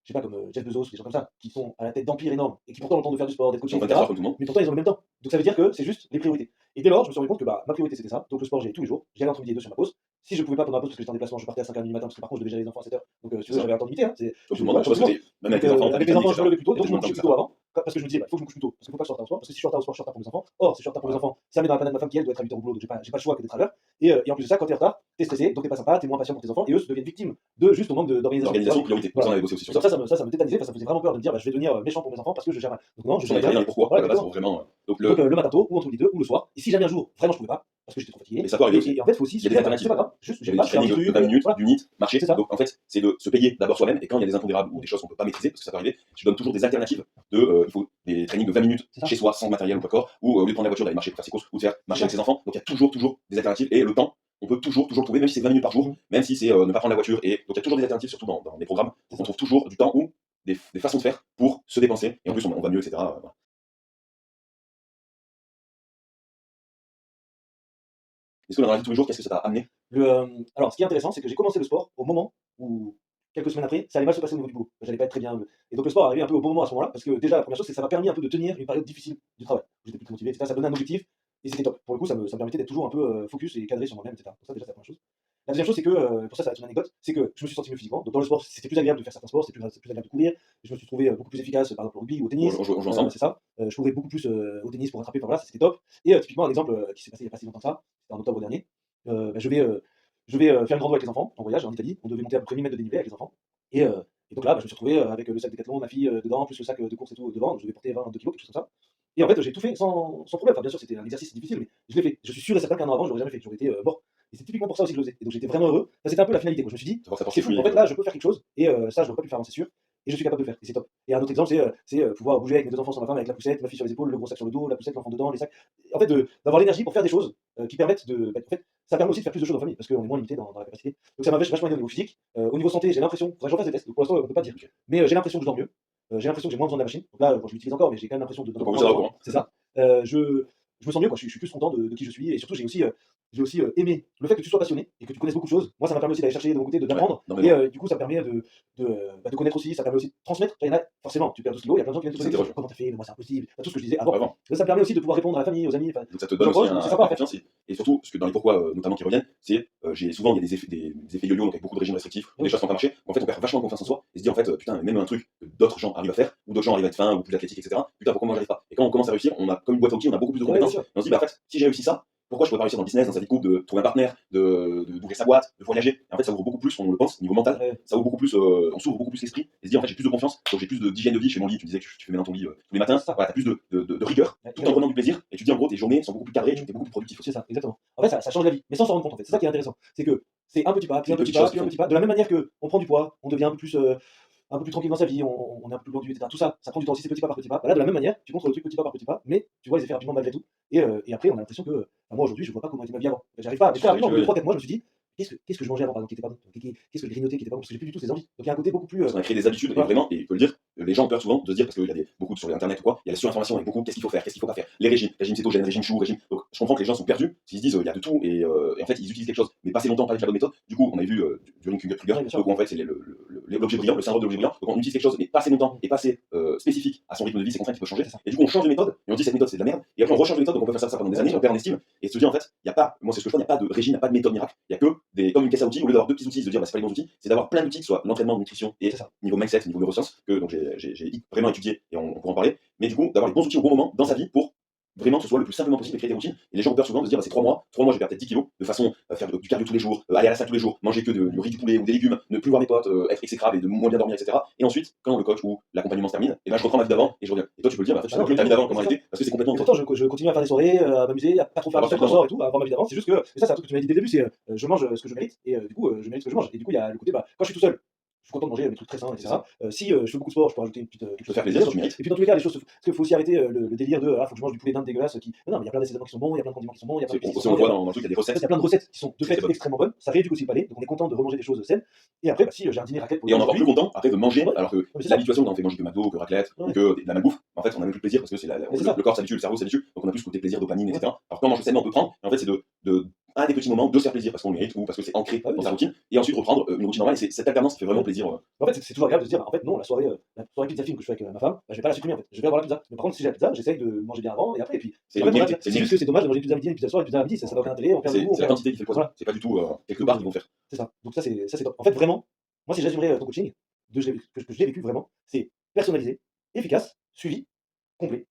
B: je sais pas, comme Jeff Bezos, des gens comme ça, qui sont à la tête d'empires énormes et qui pourtant ont le temps de faire du sport, d'être
A: Ils
B: coachés,
A: ont 24 heures
B: etc.
A: comme tout le monde.
B: Mais pourtant, ils ont le même temps. Donc ça veut dire que c'est juste les priorités. Et dès lors, je me suis rendu compte que bah, ma priorité c'était ça. Donc le sport, j'y allais tous les jours. J'y allais entre midi et deux sur ma pause. Si je pouvais pas pendant ma pause parce que j'étais en déplacement, je partais à 5h du matin parce que par contre, je devais gérer les enfants à 7h. Donc si tu
A: C'est
B: veux,
A: ça.
B: j'avais un temps limité. Hein.
A: Comme tout le monde.
B: Voilà,
A: Je
B: comme
A: pense
B: tout
A: que
B: le monde.
A: même avec
B: Donc
A: tes enfants, t'as
B: avec
A: des
B: les
A: familles,
B: enfants, je me
A: etc.
B: levais plus tôt.
A: Il y a
B: Donc je
A: tellement
B: me
A: de temps
B: couchais
A: que
B: plus
A: ça.
B: tôt avant. Parce que je me disais, bah, il faut que je me couche plus tôt. Parce qu'il faut pas que je sorte en sport. Parce que si je suis en retard au sport, je suis en retard pour mes enfants. Or, si je suis en retard pour mes enfants, ça met dans la panade de ma femme qui elle doit être à 8h au boulot. Donc j'ai pas le choix que d'être à l'heure. Et en plus de ça, quand t'es en retard, t'es stressé, donc t'es pas sympa, t'es moins patient pour tes enfants. Et eux se deviennent victimes de juste ton manque d'organisation.
A: L'organisation, priorité. Donc ça, on
B: Voilà.
A: avait bossé aussi
B: Et
A: sur
B: donc
A: ça.
B: ça me tétanisait, enfin, ça me faisait vraiment peur de me dire, bah, je vais devenir méchant pour mes enfants parce que je gère mal. Donc non, je
A: Parce qu'on
B: gérais
A: est très
B: bien.
A: dans les pourquoi à
B: Voilà,
A: la base
B: exactement.
A: pour vraiment. Donc
B: Donc le matin tôt, ou entre midi deux, ou le soir. Et si jamais un jour, vraiment je pouvais pas, parce que j'étais trop
A: mais
B: fatigué,
A: ça peut arriver aussi.
B: et en fait, il faut aussi
A: Il y a
B: se
A: des
B: dire, bah, c'est
A: alternatives.
B: pas grave, juste
A: Il y
B: j'ai
A: avait
B: pas,
A: des
B: je fais un
A: trainings
B: petit
A: de
B: truc,
A: 20 minutes,
B: voilà,
A: du NEAT,
B: c'est
A: marcher.
B: ça.
A: Donc en fait, c'est de se payer d'abord soi-même. Et quand il y a des impondérables ou des choses qu'on peut pas maîtriser, parce que ça peut arriver, je donne toujours des alternatives il faut des trainings de 20 minutes
B: C'est ça.
A: chez soi, sans matériel ou pas corps, ou au lieu de prendre la voiture, d'aller marcher pour faire ses courses, ou de faire marcher
B: ça.
A: avec ses enfants. Donc il y a toujours des alternatives. Et le temps, on peut toujours trouver, même si c'est 20 minutes par jour,
B: Mhm.
A: même si c'est ne pas prendre la voiture. Et donc il y a toujours des alternatives, surtout dans les programmes.
B: C'est
A: Donc on
B: ça.
A: trouve toujours du temps ou des façons de faire pour se dépenser. Et en plus, on va mieux, etc. Voilà. Est-ce que dans la vie de tous les jours, qu'est-ce que ça t'a amené?
B: Alors, ce qui est intéressant, c'est que j'ai commencé le sport au moment où quelques semaines après, ça allait mal se passer au niveau du boulot. J'allais pas être très bien. Et donc le sport est arrivé un peu au bon moment à ce moment-là, parce que déjà, la première chose, c'est que ça m'a permis un peu de tenir une période difficile du travail. J'étais plus motivé, etc. Ça donnait un objectif, et c'était top. Pour le coup, ça me permettait d'être toujours un peu focus et cadré sur moi-même, etc. Donc ça, déjà, c'est la première chose. La deuxième chose, c'est que, pour ça va être une anecdote, c'est que je me suis senti mieux physiquement. Donc dans le sport, c'était plus agréable de faire certains sports, c'était plus agréable de courir. Je me suis trouvé beaucoup plus efficace, par exemple au rugby ou au tennis.
A: On joue ensemble.
B: C'est ça. Je courais beaucoup plus au tennis pour rattraper, enfin voilà, c'était top. Et typiquement, un exemple qui s'est passé il n'y a pas si longtemps que ça, c'était en octobre dernier. Je vais faire une rando avec les enfants en voyage en Italie. On devait monter à peu près 1000 mètres de dénivelé avec les enfants. Et, euh, et donc là, je me suis retrouvé avec le sac de Decathlon, ma fille dedans, plus le sac de course et tout devant. Donc je devais porter 22 kilos, quelque chose comme ça. Et en fait, j'ai tout fait sans problème. Enfin, bien sûr, c'était un exercice difficile, mais je l'ai fait. Je suis sûr et certain qu'un an avant, je l'aurais jamais fait. J'aurais été mort. Et c'est typiquement pour ça aussi que je le faisais. Et donc j'étais vraiment heureux. Ça, c'était un peu la finalité, quoi. Je me suis dit, c'est fou. En fait, là, je peux faire quelque chose. Et ça, je n'aurais pas pu le faire avant, c'est sûr. Et je suis capable de le faire. Et c'est top. Et un autre exemple, c'est pouvoir bouger avec mes deux enfants sur ma femme, avec la poussette, ma fille sur les épaules, le gros sac sur le dos, la poussette, l'enfant dedans, les sacs. En fait, d'avoir l'énergie pour faire des choses qui permettent de. En fait, ça permet aussi de faire plus de choses en famille parce qu'on est moins limité dans la capacité. Donc ça m'a vachement aidé au niveau physique. Au niveau santé, j'ai l'impression, faudrait que je refasse des tests. Donc pour l'instant, on peut pas dire. Mais j'ai l'impression que je dors mieux. J'ai l'impression que j'ai moins besoin de la machine. Donc là, je l'utilise encore, mais j'ai quand même l'impression de.
A: Donc, ça va, quoi.
B: C'est ça. Je me sens mieux, quoi. Je suis plus content de qui je suis. Et surtout, j'ai aussi aimé le fait que tu sois passionné et que tu connaisses beaucoup de choses. Moi, ça m'a permis aussi d'aller chercher de mon côté, d'apprendre.
A: Ouais,
B: Et du coup, ça me permet de connaître aussi, ça permet aussi de transmettre. Il y en a, forcément, tu perds 12 kilos, il y a plein de gens qui viennent te
A: C'était
B: poser comment t'as fait, mais moi c'est impossible. Enfin, tout ce que je disais avant. Mais ça me permet aussi de pouvoir répondre à la famille, aux amis.
A: Donc ça te donne aussi
B: c'est sympa à faire.
A: confiance et surtout, ce que dans les pourquoi notamment qui reviennent, c'est j'ai souvent il y a des effets yo-yo donc avec beaucoup de régimes restrictifs, des choses qui n'ont pas marché. En fait, on perd vachement confiance en soi et se dit en fait putain même un truc que d'autres gens arrivent à faire ou d'autres gens arrivent à être fins ou plus athlétiques etc. Putain pourquoi moi j'arrive pas. Et quand on commence à réussir, on a comme une boîte à outils, on a beaucoup plus de compétences. Et on se dit bah en fait si j'ai réussi ça, pourquoi je pourrais pas réussir dans le business, dans sa vie de couple, de trouver un partenaire, d'ouvrir sa boîte, de voyager. Et en fait, ça ouvre beaucoup plus, on le pense, niveau mental, ça ouvre beaucoup plus, on s'ouvre beaucoup plus l'esprit et se dit en fait j'ai plus de confiance, donc j'ai plus d'hygiène de vie. Je fais mon lit, tu disais que tu fais maintenant ton lit tous les matins, voilà, t'as plus de rigueur, tout en prenant du plaisir, et tu dis en gros tes journées sont beaucoup plus cadrées, tu es beaucoup plus productif.
B: C'est ça, exactement. En fait, ça change la vie, mais sans s'en rendre compte en fait. C'est ça qui est intéressant. C'est que c'est un petit pas, puis un petit pas, puis un petit pas. De la même manière qu'on prend du poids, on devient un peu plus tranquille dans sa vie, on est un peu plus vendu, etc. Tout ça, ça prend du temps aussi, c'est petit pas par petit pas. Bah là, de la même manière, tu montres le truc petit pas par petit pas, mais tu vois les effets rapidement malgré tout. Et après, on a l'impression que, moi aujourd'hui, je vois pas comment était ma vie avant. J'arrive pas, mais très rapidement, au bout de 3-4 mois, je me suis dit, qu'est-ce que je mangeais avant, par exemple, qui était pas bon, qu'est-ce que je grignotais qui était pas bon, parce que j'ai plus du tout ces envies. Donc il y a un côté beaucoup plus.
A: On a créé des habitudes, et vraiment, et il faut le dire, les gens ont peur souvent de se dire, parce qu'il y a beaucoup sur internet ou quoi, il y a la surinformation avec beaucoup, qu'est-ce qu'il faut faire, qu'est-ce qu'il faut pas faire, les régimes cétogène, régime chou, régime. Donc je comprends que les gens sont perdus, s'ils se disent, il y a de tout, et en fait, ils utilisent quelque chose, mais passer longtemps pas avec la bonne méthode. Du coup, on a vu during Kruger, donc en fait, c'est l'objet brillant, le syndrome de l'objet brillant. Donc on utilise quelque chose, mais pas assez longtemps, et pas assez spécifique à son rythme de vie, ses contraintes qui peuvent changer. Et du coup, on change de méthode, et on dit cette méthode c'est de la merde, et après on rechange de méthode, donc on peut faire ça pendant des années, on perd en estime, et se dire en fait, il y a pas, moi c'est ce que je vois, il n'y a pas de régime, il n'y a pas de méthode miracle, il y a que comme une caisse à outils, au lieu d'avoir deux petits outils, de dire c'est pas les bons outils, c'est d'avoir plein d'outils, que ce soit l'entraînement, nutrition et niveau mindset, niveau neurosciences, que donc j'ai vraiment étudié et on pourra en parler, mais du coup d'avoir les bons outils au bon moment dans sa vie pour vraiment que ce soit le plus simplement possible et créer des routines. Et les gens ont peur souvent de se dire c'est 3 mois, je vais perdre peut-être 10 kilos de façon à faire du cardio tous les jours, aller à la salle tous les jours, manger que du riz, du poulet ou des légumes, ne plus voir mes potes, être exécrable et de moins bien dormir, etc. Et ensuite, quand le coach ou l'accompagnement se termine, et ben je reprends ma vie d'avant et je reviens. Et toi tu peux le dire, en fait, tu ta vie d'avant, comment elle était, parce que c'est complètement.
B: Pourtant, je continue à faire des soirées, à m'amuser, à pas trop faire de sport et tout, à avoir ma vie d'avant. C'est juste que, et ça c'est un truc que tu m'as dit dès le début, c'est je mange ce que je mérite, et du coup, je mérite ce que je mange. Et du coup, il y a le côté, quand je suis tout seul, je suis content de manger des trucs très sains, etc. Si je fais beaucoup de sport, je peux rajouter une petite quelque chose.
A: Faire plaisir, tu mérites.
B: Et puis dans tous les cas, les choses. Parce qu'il faut aussi arrêter le délire de faut que je mange du poulet d'Inde dégueulasse qui. Non, mais il y a plein d'assaisonnements qui sont bons, il y a plein de condiments qui sont bons, il y a plein de
A: choses. On voit dans le truc, il y a des recettes.
B: Il y a plein de recettes qui sont de fait extrêmement bonnes. Ça rééduque aussi le palais, donc on est content de remanger des choses saines. Et après, si j'ai un dîner raclette.
A: Et on est encore plus content après de manger, alors que l'habituation quand on fait manger que McDo, que raclette, ou que de la malbouffe, en fait on a même plus de plaisir parce que c'est le corps s'habitue, le cerveau s'habitue, donc on a plus ce côté plaisir, dopamine, etc. Alors quand on mange sainement, on peut prendre, et en fait c'est de un des petits moments de se faire plaisir parce qu'on le mérite ou parce que c'est ancré dans sa routine, et ensuite reprendre une routine normale. Et cette alternance fait vraiment plaisir.
B: En fait, c'est toujours agréable de se dire, en fait, non, la soirée pizza film que je fais avec ma femme, je vais pas la supprimer en fait. Je vais avoir la pizza. Mais par contre, si j'ai la pizza, j'essaye de manger bien avant et après. Et puis, c'est juste que c'est dommage de manger pizza midi, une pizza soir, une pizza à midi, ça va rien télé, on perd le goût.
A: C'est la quantité qui fait le poison. C'est pas du tout quelque part qu'ils vont faire.
B: C'est ça. Donc ça, c'est top. En fait, vraiment, moi, si j'assumerais ton coaching, que je l'ai vécu vraiment, c'est personnalisé, efficace, suivi, complet.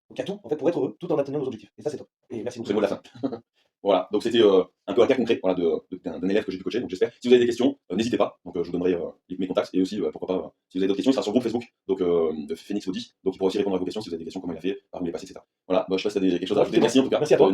B: Donc il y a tout, en fait, pour être heureux, tout en atteignant nos objectifs. Et ça, c'est top. Et merci beaucoup.
A: C'est le mot de la fin. Voilà, donc c'était un peu un cas concret voilà, d'un élève que j'ai pu coacher, donc j'espère. Si vous avez des questions, n'hésitez pas, donc je vous donnerai mes contacts, et aussi, pourquoi pas, si vous avez d'autres questions, il sera sur le groupe Facebook, donc de Phoenix Audi, donc il pourra aussi répondre à vos questions si vous avez des questions, comment il a fait, par où il est passé, etc. Voilà, je sais pas si tu as quelque chose à rajouter. Merci en tout cas.
B: Merci à toi.